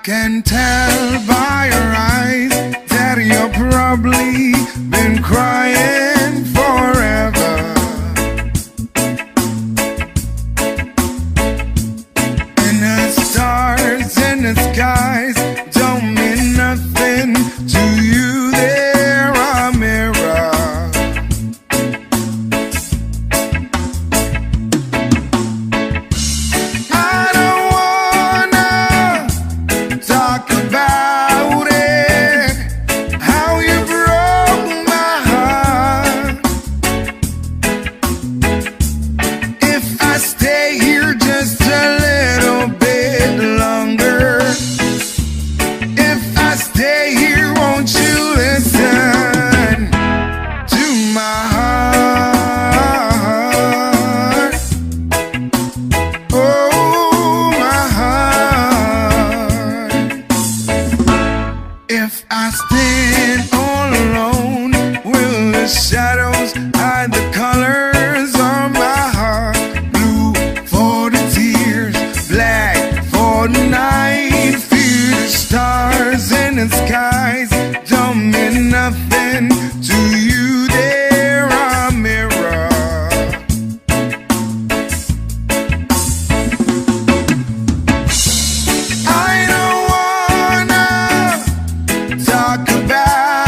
can tell by your eyes that you've probably been crying forever. And the stars in the skies don't mean nothing to you. They're a mirror. I don't wanna talk about it, how you broke my heart. If I stay here just a little bit longer, if I stay here, won't you listen to my heart? Oh, my heart. If I stand all alone, will the shadows hide the colors of my heart? Blue for the tears, black for the night. Fear the stars in the skies don't mean nothing to you. They're a mirror. I don't wanna talk about